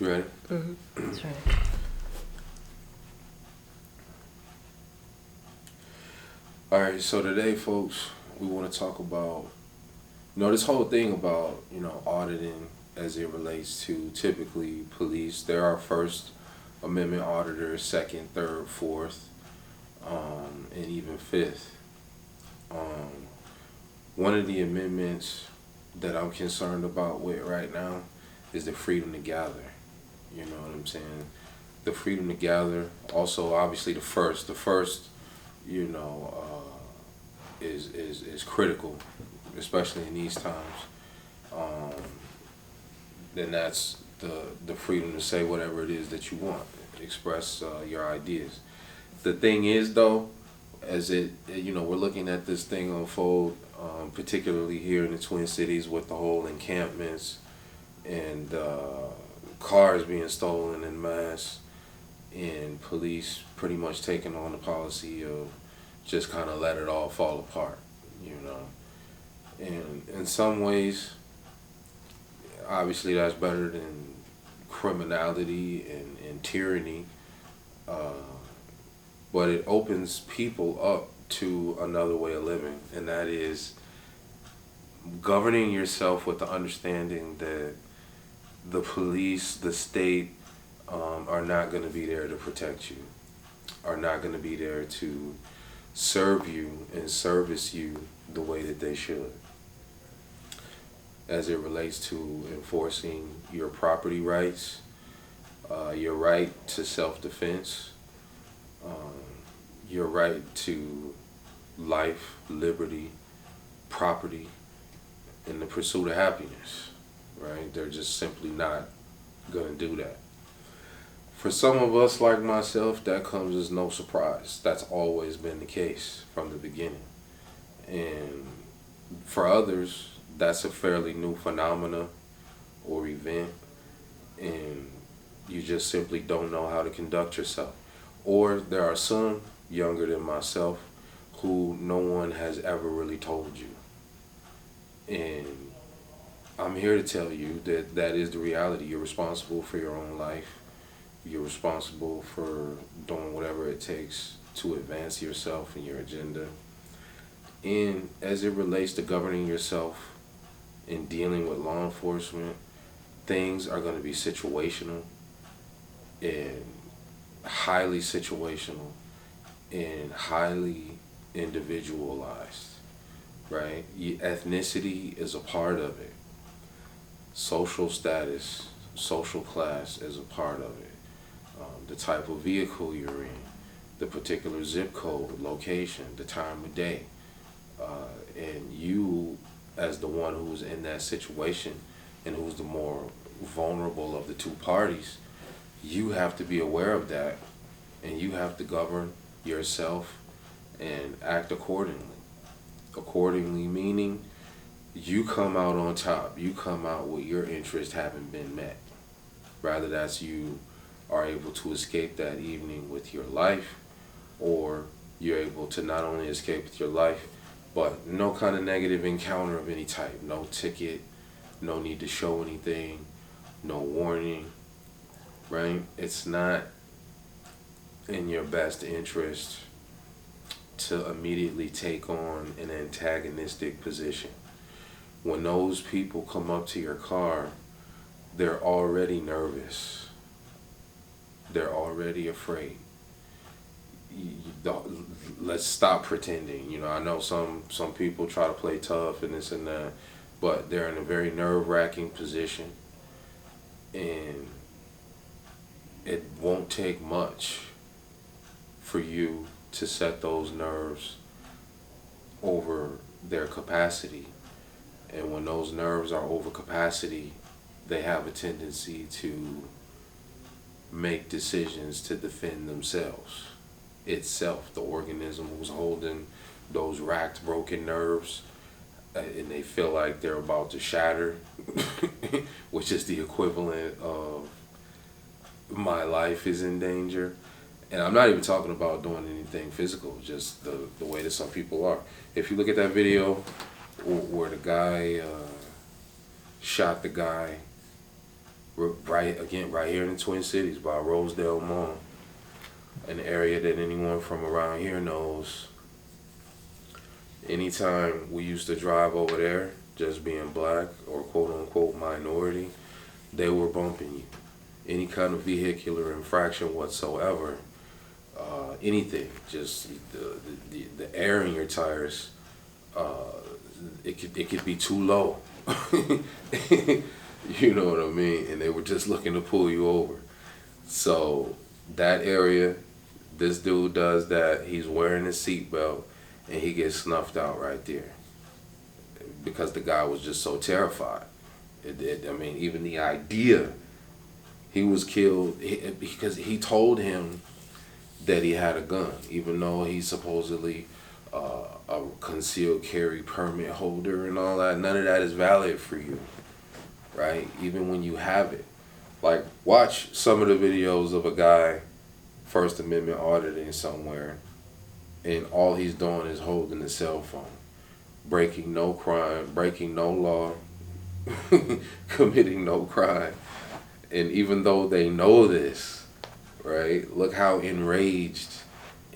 You ready? That's right. All right, so today, folks, we want to talk about, this whole thing about, auditing as it relates to typically police. There are First Amendment auditors, second, third, fourth, and even fifth. Um, One of the amendments that I'm concerned about with right now is the freedom to gather. You know what I'm saying? The freedom to gather. Also, obviously, the first, you know, is critical, especially in these times. Um, then that's the freedom to say whatever it is that you want, express your ideas. The thing is, though, as we're looking at this thing unfold, particularly here in the Twin Cities with the whole encampments and cars being stolen en masse, and police pretty much taking on the policy of just kind of let it all fall apart, you know. And in some ways, obviously, that's better than criminality and tyranny, uh, but it opens people up to another way of living, and that is governing yourself with the understanding that the police, the state, are not going to be there to protect you, are not going to be there to serve you and service you the way that they should, as it relates to enforcing your property rights, your right to self-defense, um, your right to life, liberty, property, and the pursuit of happiness, right? They're just simply not going to do that. For some of us, like myself, that comes as no surprise. That's always been the case from the beginning. And for others, that's a fairly new phenomena or event, and you just simply don't know how to conduct yourself. Or there are some younger than myself who no one has ever really told you. And I'm here to tell you that that is the reality. You're responsible for your own life. You're responsible for doing whatever it takes to advance yourself and your agenda. And as it relates to governing yourself and dealing with law enforcement, things are going to be situational and highly situational and highly individualized, right? Ethnicity is a part of it. Social status, social class is a part of it. The type of vehicle you're in, the particular zip code, location, the time of day, and you, as the one who's in that situation and who's the more vulnerable of the two parties, you have to be aware of that, and you have to govern yourself and act accordingly. Accordingly meaning you come out on top. You come out with your interests having been met. Rather that's you are able to escape that evening with your life, or you're able to not only escape with your life, but no kind of negative encounter of any type. No ticket, no need to show anything, no warning, right? It's not in your best interest to immediately take on an antagonistic position. When those people come up to your car, they're already nervous. They're already afraid. Let's stop pretending. I know some people try to play tough and this and that, but they're in a very nerve-wracking position, and it won't take much for you to set those nerves over their capacity. And when those nerves are over capacity, they have a tendency to make decisions to defend themselves, itself, the organism who's holding those racked, broken nerves, and they feel like they're about to shatter, which is the equivalent of my life is in danger. And I'm not even talking about doing anything physical, just the way that some people are. If you look at that video where the guy shot the guy right here in the Twin Cities by Rosedale Mall, an area that anyone from around here knows. Anytime we used to drive over there, just being black or quote unquote minority, they were bumping you. Any kind of vehicular infraction whatsoever, anything, just the air in your tires, it could be too low. You know what I mean? And they were just looking to pull you over. So that area, this dude does that. He's wearing his seatbelt, and he gets snuffed out right there because the guy was just so terrified. I mean, even the idea, he was killed because he told him that he had a gun, even though he's supposedly a concealed carry permit holder and all that. None of that is valid for you, right? Even when you have it. Like, watch some of the videos of a guy First Amendment auditing somewhere, and all he's doing is holding a cell phone, breaking no crime, breaking no law, committing no crime. And even though they know this, right, look how enraged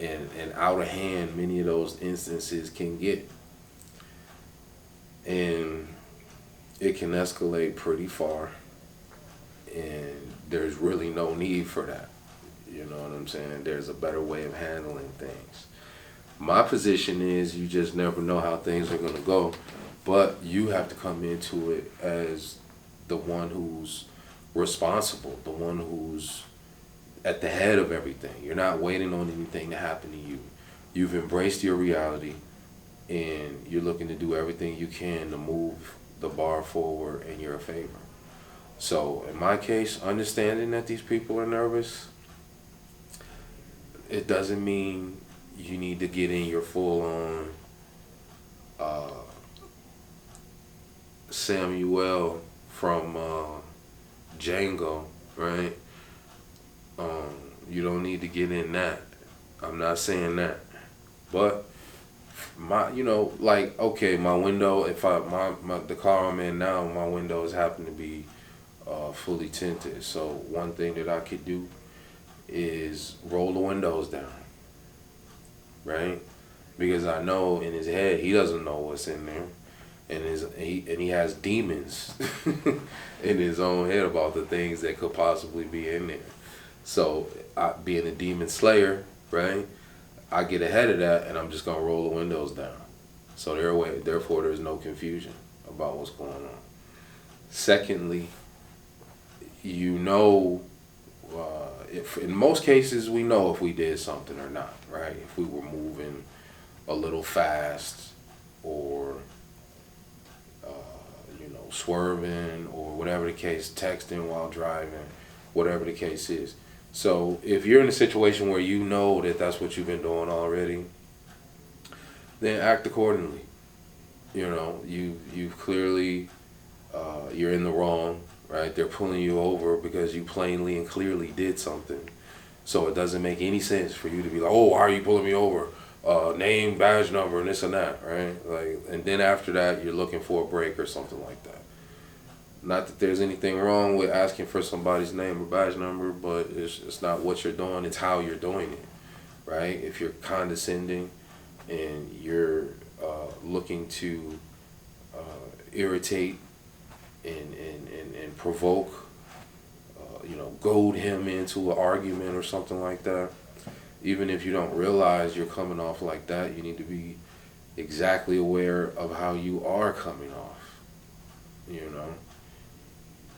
and out of hand many of those instances can get. And it can escalate pretty far, and there's really no need for that. You know what I'm saying? There's a better way of handling things. My position is you just never know how things are going to go, but you have to come into it as the one who's responsible, the one who's at the head of everything. You're not waiting on anything to happen to you. You've embraced your reality, and you're looking to do everything you can to move the bar forward in your favor. So in my case, understanding that these people are nervous, it doesn't mean you need to get in your full-on Samuel from Django, right? You don't need to get in that. I'm not saying that, but okay, my window. If the car I'm in now, my windows happen to be fully tinted. So one thing that I could do is roll the windows down, right? Because I know in his head he doesn't know what's in there, and he has demons in his own head about the things that could possibly be in there. So being a demon slayer, right? I get ahead of that, and I'm just gonna roll the windows down. So therefore, there's no confusion about what's going on. Secondly, if in most cases we know if we did something or not, right? If we were moving a little fast, or swerving, or whatever the case, texting while driving, whatever the case is. So if you're in a situation where you know that that's what you've been doing already, then act accordingly. You clearly, you're in the wrong, right? They're pulling you over because you plainly and clearly did something. So it doesn't make any sense for you to be like, oh, why are you pulling me over? Name, badge number, and this and that, right? And then after that, you're looking for a break or something like that. Not that there's anything wrong with asking for somebody's name or badge number, but it's not what you're doing, it's how you're doing it, right? If you're condescending and you're looking to irritate and provoke, goad him into an argument or something like that, even if you don't realize you're coming off like that, you need to be exactly aware of how you are coming off,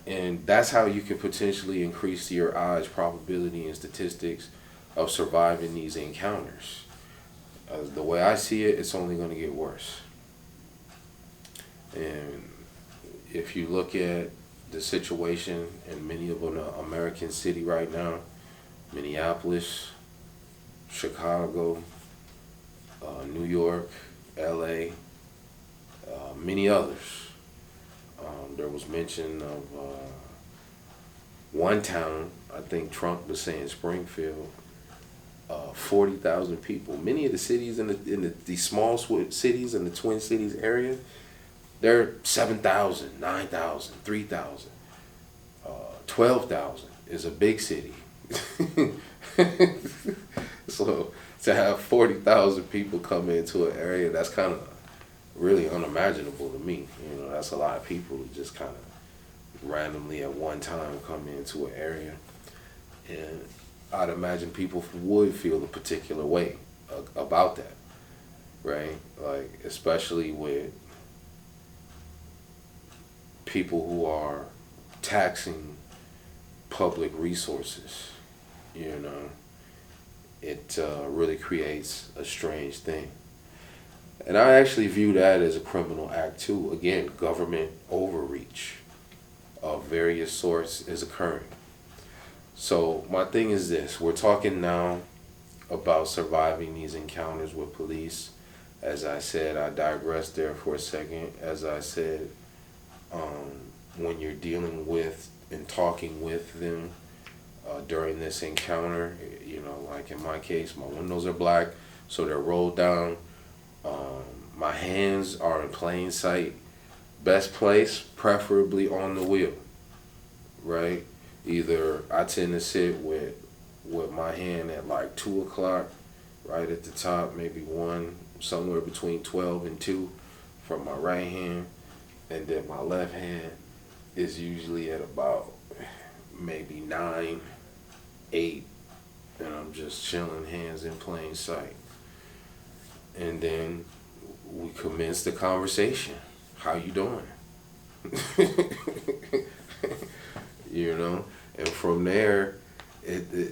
And that's how you can potentially increase your odds, probability, and statistics of surviving these encounters. The way I see it, it's only going to get worse. And if you look at the situation in many of the American city right now, Minneapolis, Chicago, New York, LA, many others. There was mention of one town, I think Trump was saying Springfield, 40,000 people. Many of the cities in the small cities in the Twin Cities area, they're 7,000, 9,000, 3,000, 12,000 is a big city. So to have 40,000 people come into an area, that's kind of really unimaginable to me. You know, that's a lot of people who just kind of randomly at one time come into an area. And I'd imagine people would feel a particular way about that, right? Like, especially with people who are taxing public resources, you know, it really creates a strange thing. And I actually view that as a criminal act too. Again, government overreach of various sorts is occurring. So my thing is this: we're talking now about surviving these encounters with police. As I said, I digressed there for a second. As I said, when you're dealing with and talking with them during this encounter, you know, like in my case, my windows are black, so they're rolled down. My hands are in plain sight. Best place, preferably on the wheel, right? Either I tend to sit with my hand at like 2 o'clock, right at the top, maybe 1, somewhere between 12 and 2 from my right hand. And then my left hand is usually at about maybe 9, 8, and I'm just chilling, hands in plain sight. And then we commence the conversation. How you doing? You know? And from there,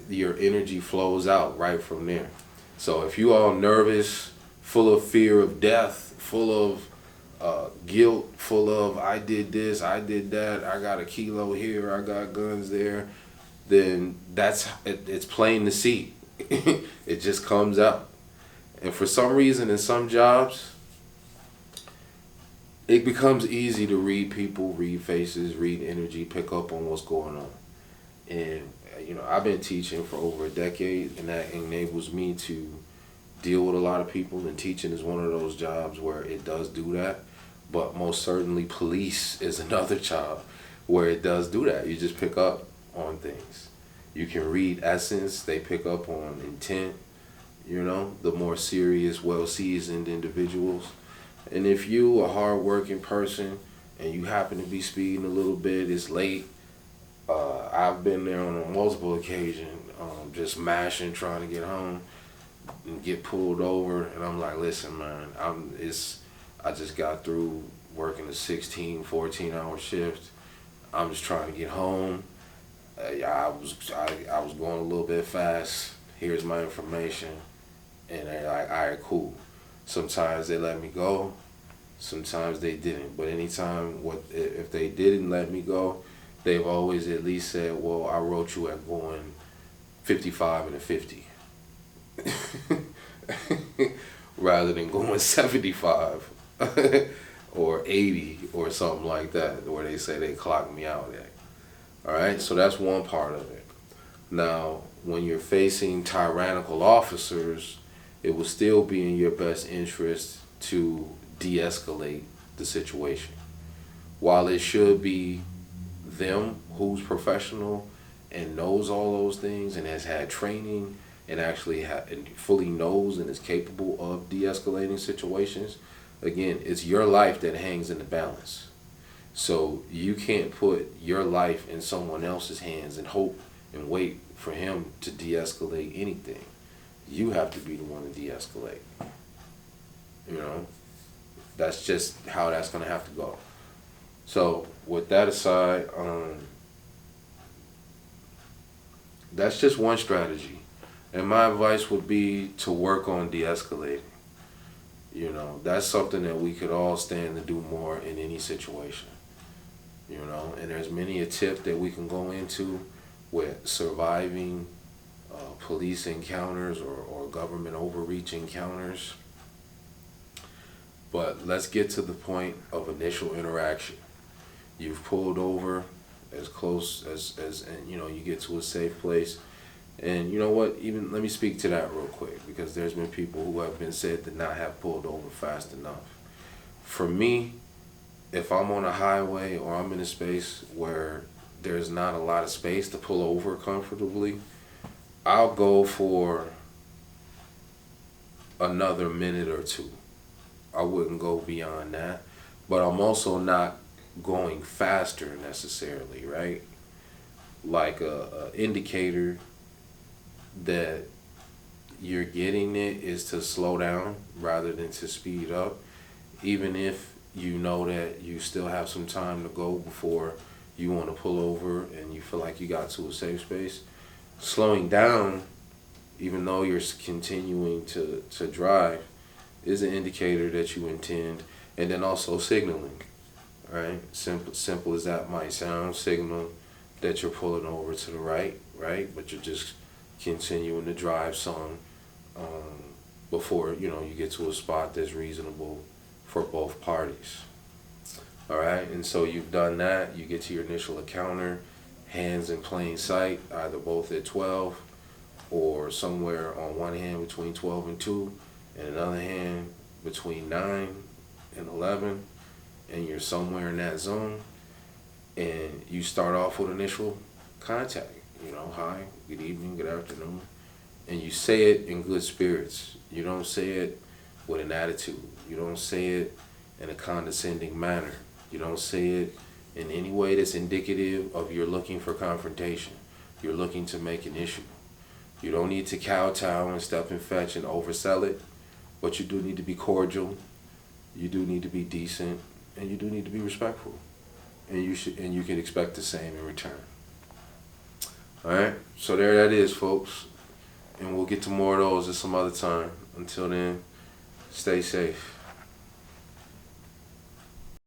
your energy flows out right from there. So if you all nervous, full of fear of death, full of guilt, full of I did this, I did that, I got a kilo here, I got guns there, then it's plain to see. It just comes out. And for some reason, in some jobs, it becomes easy to read people, read faces, read energy, pick up on what's going on. And, you know, I've been teaching for over a decade, and that enables me to deal with a lot of people. And teaching is one of those jobs where it does do that. But most certainly, police is another job where it does do that. You just pick up on things. You can read essence, they pick up on intent, you know, the more serious, well-seasoned individuals. And if you a hard-working person and you happen to be speeding a little bit, it's late. I've been there on multiple occasions, just mashing, trying to get home and get pulled over. And I'm like, listen, man, I just got through working a 16, 14-hour shift. I'm just trying to get home. I was going a little bit fast. Here's my information. And they're like, all right, cool. Sometimes they let me go. Sometimes they didn't. But anytime, if they didn't let me go, they've always at least said, well, I wrote you at going 55 and a 50. Rather than going 75 or 80 or something like that, where they say they clocked me out at. All right, so that's one part of it. Now, when you're facing tyrannical officers, it will still be in your best interest to de-escalate the situation. While it should be them who's professional and knows all those things and has had training and actually and fully knows and is capable of de-escalating situations, again, it's your life that hangs in the balance. So you can't put your life in someone else's hands and hope and wait for him to de-escalate anything. You have to be the one to de-escalate. You know, that's just how that's going to have to go. So with that aside, that's just one strategy. And my advice would be to work on de-escalating. You know, that's something that we could all stand to do more in any situation. You know, and there's many a tip that we can go into with surviving police encounters or government overreach encounters. But let's get to the point of initial interaction. You've pulled over as close as and you know, you get to a safe place. And you know what, even let me speak to that real quick, because there's been people who have been said to not have pulled over fast enough. For me, if I'm on a highway or I'm in a space where there's not a lot of space to pull over comfortably, I'll go for another minute or two. I wouldn't go beyond that. But I'm also not going faster necessarily, right? Like a indicator that you're getting it is to slow down rather than to speed up, even if you know that you still have some time to go before you want to pull over and you feel like you got to a safe space. Slowing down, even though you're continuing to drive, is an indicator that you intend. And then also signaling, right? Simple as that might sound, signal that you're pulling over to the right, right? But you're just continuing to drive some before you get to a spot that's reasonable for both parties. All right, and so you've done that. You get to your initial encounter, hands in plain sight, either both at 12 or somewhere on one hand between 12 and 2, and another hand between 9 and 11, and you're somewhere in that zone, and you start off with initial contact. Hi, good evening, good afternoon, and you say it in good spirits. You don't say it with an attitude. You don't say it in a condescending manner. You don't say it in any way that's indicative of you're looking for confrontation. You're looking to make an issue. You don't need to kowtow and step and fetch and oversell it, but you do need to be cordial. You do need to be decent, and you do need to be respectful. And you can expect the same in return. All right, so there that is, folks, and we'll get to more of those at some other time. Until then, stay safe.